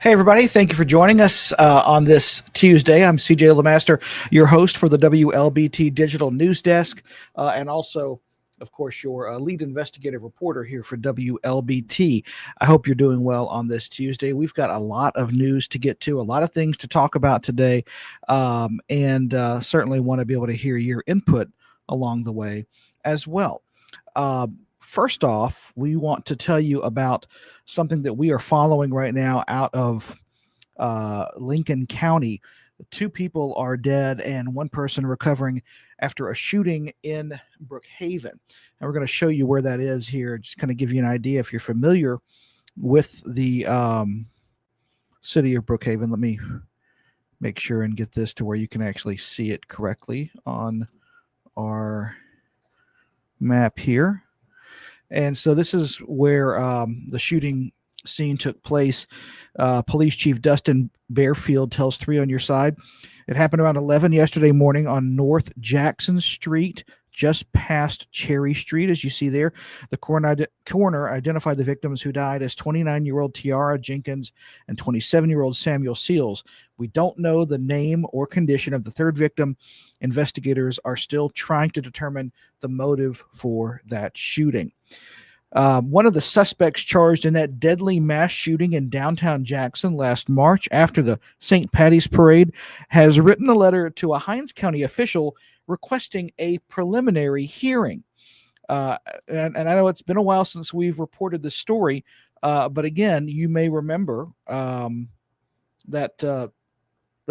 Hey, everybody. Thank you for joining us on this Tuesday. I'm CJ Lemaster, your host for the WLBT Digital News Desk, and also, of course, your lead investigative reporter here for WLBT. I hope you're doing well on this Tuesday. We've got a lot of news to get to, a lot of things to talk about today, and certainly want to be able to hear your input along the way as well. First off, we want to tell you about something that we are following right now out of Lincoln County. 2 people are dead and 1 person recovering after a shooting in Brookhaven. And we're going to show you where that is here, just kind of give you an idea if you're familiar with the city of Brookhaven. Let me make sure and get this to where you can actually see it correctly on our map here. And so this is where the shooting scene took place. Police Chief Dustin Bearfield tells 3 on your side. It happened around 11 yesterday morning on North Jackson Street, just past Cherry Street, as you see there. The coroner identified the victims who died as 29-year-old Tiara Jenkins and 27-year-old Samuel Seals. We don't know the name or condition of the 3rd victim. Investigators are still trying to determine the motive for that shooting. One of the suspects charged in that deadly mass shooting in downtown Jackson last March after the St. Patty's Parade has written a letter to a Hinds County official requesting a preliminary hearing. And I know it's been a while since we've reported this story, but again, you may remember that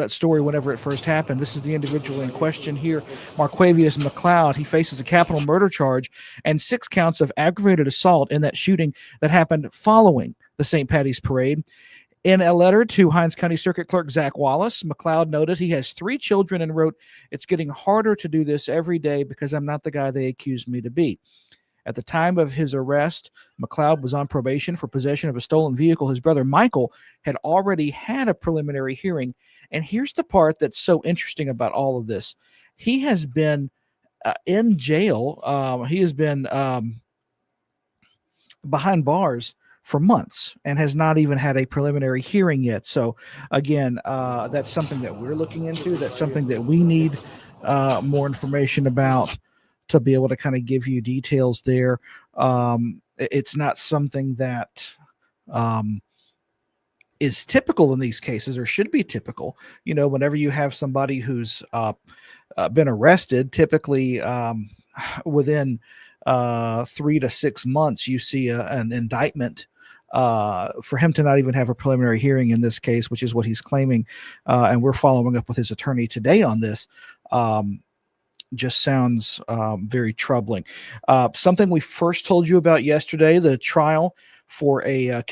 story whenever it first happened. This is the individual in question here, Marquavius McLeod. He faces a capital murder charge and 6 counts of aggravated assault in that shooting that happened following the St. Patty's Parade. In a letter to Hinds County Circuit Clerk Zach Wallace, McLeod noted he has 3 children and wrote, "It's getting harder to do this every day because I'm not the guy they accused me to be." At the time of his arrest, McLeod was on probation for possession of a stolen vehicle. His brother Michael had already had a preliminary hearing. And here's the part that's so interesting about all of this. He has been in jail. He has been behind bars for months and has not even had a preliminary hearing yet. So again, that's something that we're looking into. That's something that we need more information about to be able to kind of give you details there. It's not something that is typical in these cases, or should be typical. You know, whenever you have somebody who's been arrested, typically within 3 to 6 months, you see an indictment. For him to not even have a preliminary hearing in this case, which is what he's claiming, and we're following up with his attorney today on this. just sounds very troubling. Something we first told you about yesterday, the trial for a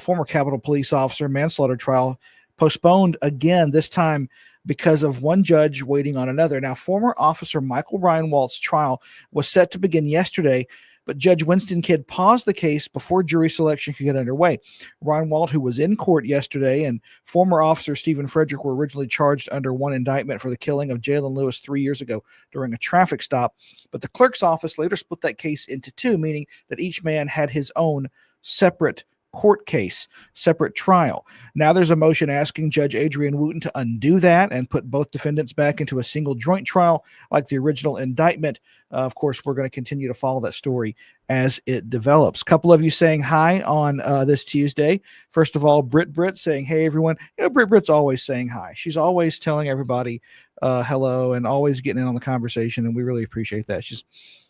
former Capitol police officer manslaughter trial, postponed again, this time because of one judge waiting on another. Now, former officer Michael Reinwald's trial was set to begin yesterday, but Judge Winston Kidd paused the case before jury selection could get underway. Reinwald, who was in court yesterday, and former officer Stephen Frederick were originally charged under one indictment for the killing of Jalen Lewis 3 years ago during a traffic stop. But the clerk's office later split that case into two, meaning that each man had his own separate court case, separate trial. Now there's a motion asking Judge Adrian Wooten to undo that and put both defendants back into a single joint trial like the original indictment. Of course, we're going to continue to follow that story as it develops. A couple of you saying hi on this Tuesday. First of all, Brit saying, hey, everyone. Brit's always saying hi. She's always telling everybody hello and always getting in on the conversation, and we really appreciate that.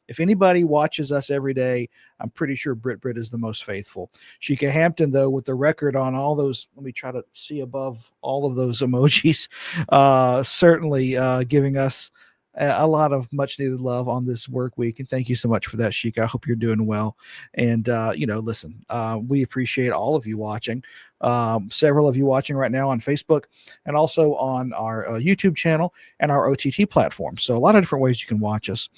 If anybody watches us every day, I'm pretty sure Brit is the most faithful. Sheikah Hampton, though, with the record on all those, let me try to see above all of those emojis, certainly giving us a lot of much needed love on this work week. And thank you so much for that, Sheikah. I hope you're doing well. And, listen, we appreciate all of you watching. Several of you watching right now on Facebook and also on our YouTube channel and our OTT platform. So a lot of different ways you can watch us.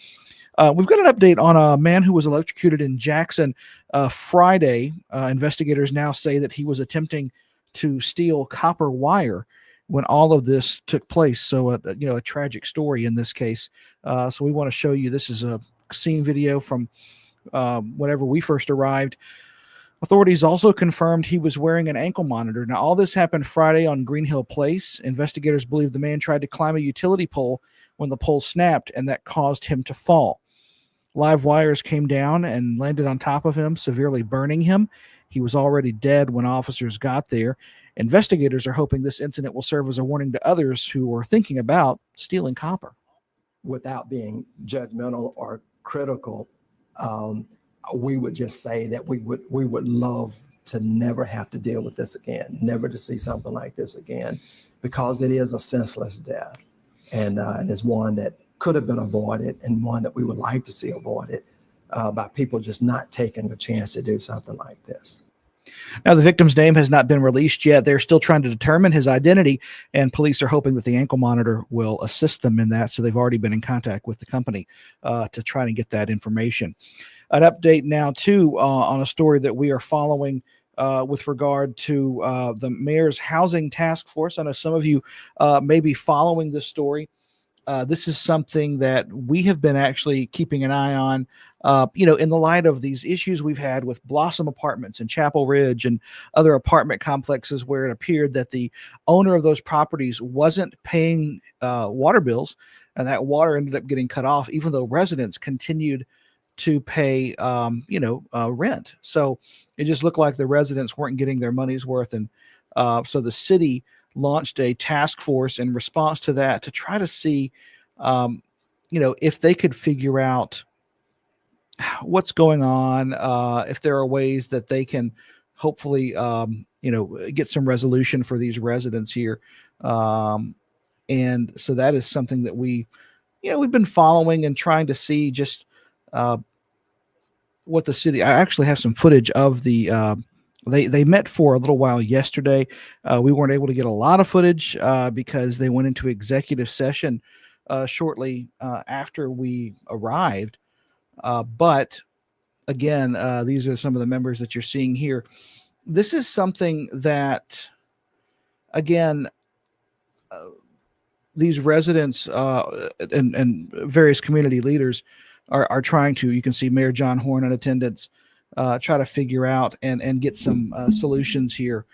We've got an update on a man who was electrocuted in Jackson Friday. Investigators now say that he was attempting to steal copper wire when all of this took place. So, a tragic story in this case. So we want to show you, this is a scene video from whenever we first arrived. Authorities also confirmed he was wearing an ankle monitor. Now, all this happened Friday on Green Hill Place. Investigators believe the man tried to climb a utility pole when the pole snapped, and that caused him to fall. Live wires came down and landed on top of him, severely burning him. He was already dead when officers got there. Investigators are hoping this incident will serve as a warning to others who are thinking about stealing copper. Without being judgmental or critical, we would just say that we would love to never have to deal with this again, never to see something like this again, because it is a senseless death, and it's one that could have been avoided, and one that we would like to see avoided by people just not taking the chance to do something like this. Now, the victim's name has not been released yet. They're still trying to determine his identity, and police are hoping that the ankle monitor will assist them in that. So they've already been in contact with the company to try to get that information. An update now, too, on a story that we are following with regard to the mayor's housing task force. I know some of you may be following this story. This is something that we have been actually keeping an eye on, in the light of these issues we've had with Blossom Apartments and Chapel Ridge and other apartment complexes where it appeared that the owner of those properties wasn't paying water bills, and that water ended up getting cut off, even though residents continued to pay, rent. So it just looked like the residents weren't getting their money's worth. And so the city launched a task force in response to that to try to see, if they could figure out what's going on, if there are ways that they can hopefully, get some resolution for these residents here. And so that is something that we've been following and trying to see just what the city, I actually have some footage of the, They met for a little while yesterday. We weren't able to get a lot of footage because they went into executive session shortly after we arrived. But again, these are some of the members that you're seeing here. This is something that, again, these residents and various community leaders are trying to, you can see Mayor John Horn in attendance, try to figure out and get some solutions here.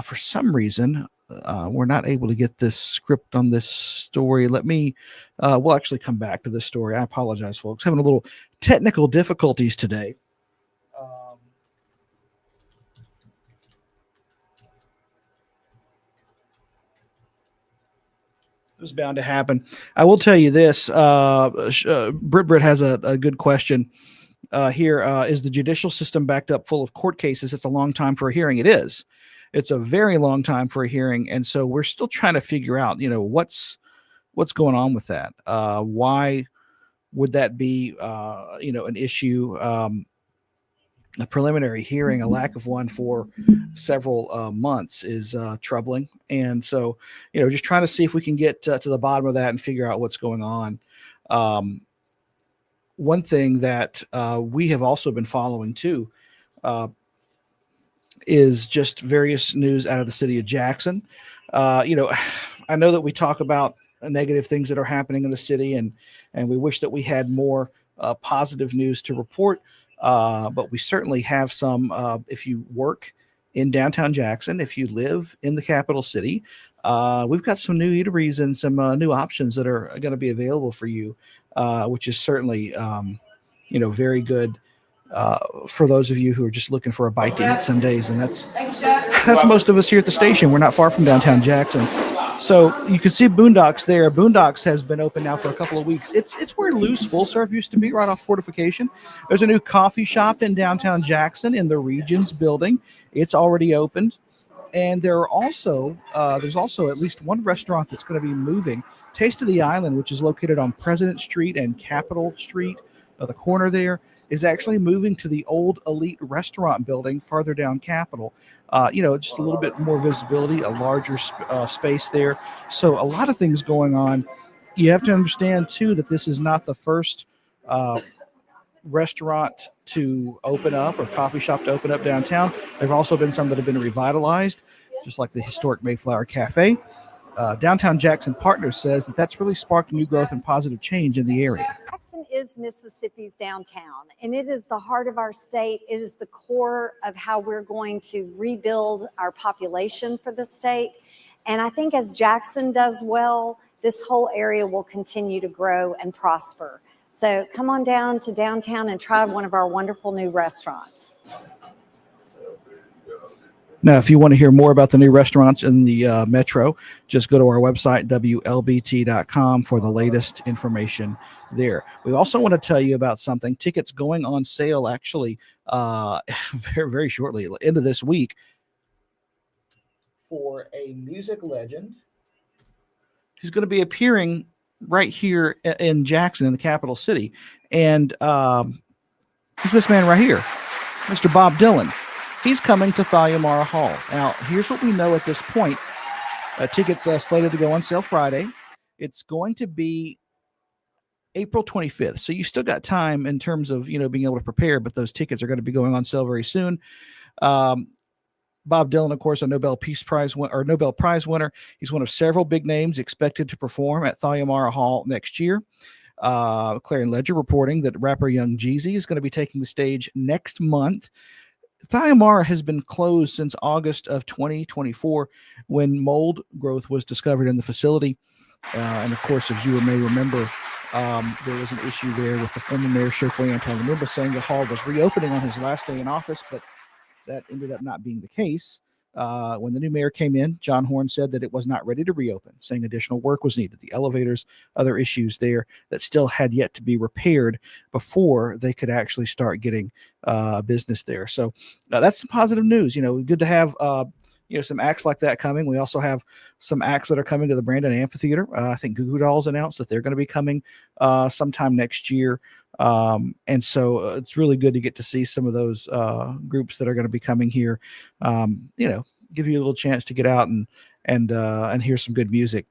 For some reason, we're not able to get this script on this story. We'll actually come back to this story. I apologize, folks. Having a little technical difficulties today. It was bound to happen. I will tell you this. Brit has a good question. Here is the judicial system backed up full of court cases? It's a long time for a hearing. It is. It's a very long time for a hearing, and so we're still trying to figure out, what's going on with that. Why would that be, an issue? A preliminary hearing, a lack of one for several months is troubling. And so, just trying to see if we can get to the bottom of that and figure out what's going on. One thing that we have also been following too is just various news out of the city of Jackson. I know that we talk about negative things that are happening in the city, and we wish that we had more positive news to report. But we certainly have some. If you work in downtown Jackson, if you live in the capital city, we've got some new eateries and some new options that are going to be available for you, which is certainly, very good for those of you who are just looking for a bite to eat some days. And that's most of us here at the station. We're not far from downtown Jackson. So you can see Boondocks there. Boondocks has been open now for a couple of weeks. It's where Lou's Full Serve used to be, right off Fortification. There's a new coffee shop in downtown Jackson in the Regions building. It's already opened. And there's also at least one restaurant that's going to be moving. Taste of the Island, which is located on President Street and Capitol Street, the corner there, is actually moving to the old Elite Restaurant building farther down Capitol. Just a little bit more visibility, a larger space there. So a lot of things going on. You have to understand, too, that this is not the first restaurant to open up or coffee shop to open up downtown. There have also been some that have been revitalized, just like the historic Mayflower Cafe. Downtown Jackson Partners says that's really sparked new growth and positive change in the area. Jackson is Mississippi's downtown, and it is the heart of our state. It is the core of how we're going to rebuild our population for the state. And I think as Jackson does well, this whole area will continue to grow and prosper. So come on down to downtown and try one of our wonderful new restaurants. Now, if you want to hear more about the new restaurants in the metro, just go to our website, WLBT.com, for the latest information there. We also want to tell you about something. Tickets going on sale actually very, very shortly, end of this week, for a music legend who's going to be appearing right here in Jackson, in the capital city. And it's this man right here, Mr. Bob Dylan. He's coming to Thalhimarra Hall. Now, here's what we know at this point. Tickets slated to go on sale Friday. It's going to be April 25th. So you still got time in terms of, being able to prepare, but those tickets are going to be going on sale very soon. Bob Dylan, of course, a Nobel Prize winner. He's one of several big names expected to perform at Thalhimarra Hall next year. Clarion Ledger reporting that rapper Young Jeezy is going to be taking the stage next month. Thalhimarra has been closed since August of 2024 when mold growth was discovered in the facility. And of course, as you may remember, there was an issue there with the former mayor, Shirkway Anton Lumumba, saying the hall was reopening on his last day in office, but that ended up not being the case. When the new mayor came in, John Horn said that it was not ready to reopen, saying additional work was needed. The elevators, other issues there that still had yet to be repaired before they could actually start getting business there. So that's some positive news. Good to have some acts like that coming. We also have some acts that are coming to the Brandon Amphitheater. I think Goo Goo Dolls announced that they're going to be coming sometime next year. And so it's really good to get to see some of those groups that are going to be coming here, give you a little chance to get out and hear some good music.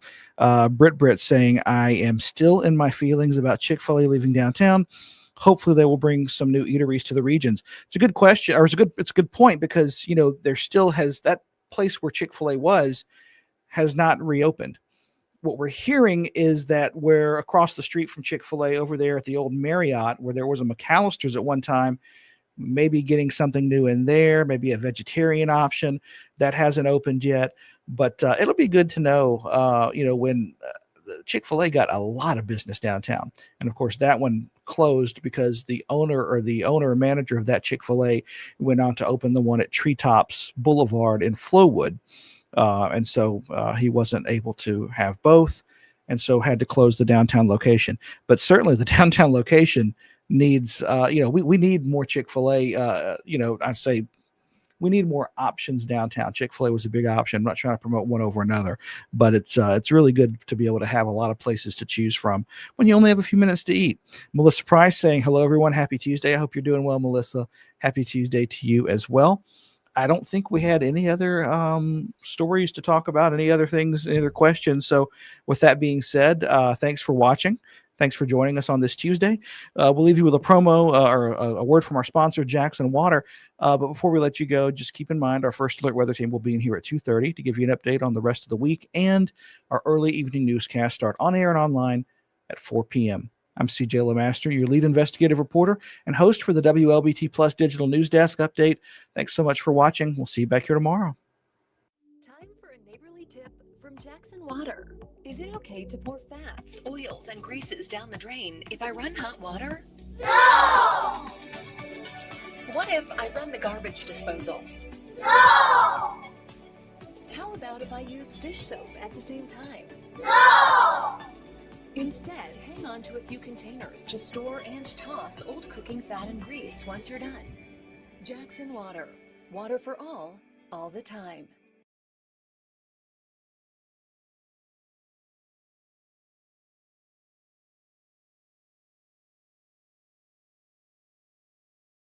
Britt saying, I am still in my feelings about Chick-fil-A leaving downtown. Hopefully they will bring some new eateries to the regions. It's a good question, or it's a good point, because, there still has that place where Chick-fil-A has not reopened. What we're hearing is that we're across the street from Chick-fil-A over there at the old Marriott, where there was a McAllister's at one time, maybe getting something new in there, maybe a vegetarian option that hasn't opened yet. But it'll be good to know, when Chick-fil-A got a lot of business downtown. And of course, that one closed because the owner or manager of that Chick-fil-A went on to open the one at Treetops Boulevard in Flowood. And so he wasn't able to have both, and so had to close the downtown location. But certainly the downtown location needs, we need more Chick-fil-A, I'd say we need more options downtown. Chick-fil-A was a big option. I'm not trying to promote one over another, but it's really good to be able to have a lot of places to choose from when you only have a few minutes to eat. Melissa Price saying, hello, everyone. Happy Tuesday. I hope you're doing well, Melissa. Happy Tuesday to you as well. I don't think we had any other stories to talk about, any other things, any other questions. So with that being said, thanks for watching. Thanks for joining us on this Tuesday. We'll leave you with a promo or a word from our sponsor, Jackson Water. But before we let you go, just keep in mind our First Alert Weather Team will be in here at 2:30 to give you an update on the rest of the week, and our early evening newscast start on air and online at 4 p.m. I'm CJ LeMaster, your lead investigative reporter and host for the WLBT Plus Digital News Desk Update. Thanks so much for watching. We'll see you back here tomorrow. Time for a neighborly tip from Jackson Water. Is it okay to pour fats, oils, and greases down the drain if I run hot water? No! What if I run the garbage disposal? No! How about if I use dish soap at the same time? No! Instead, hang on to a few containers to store and toss old cooking fat and grease once you're done. Jackson Water. Water for all the time.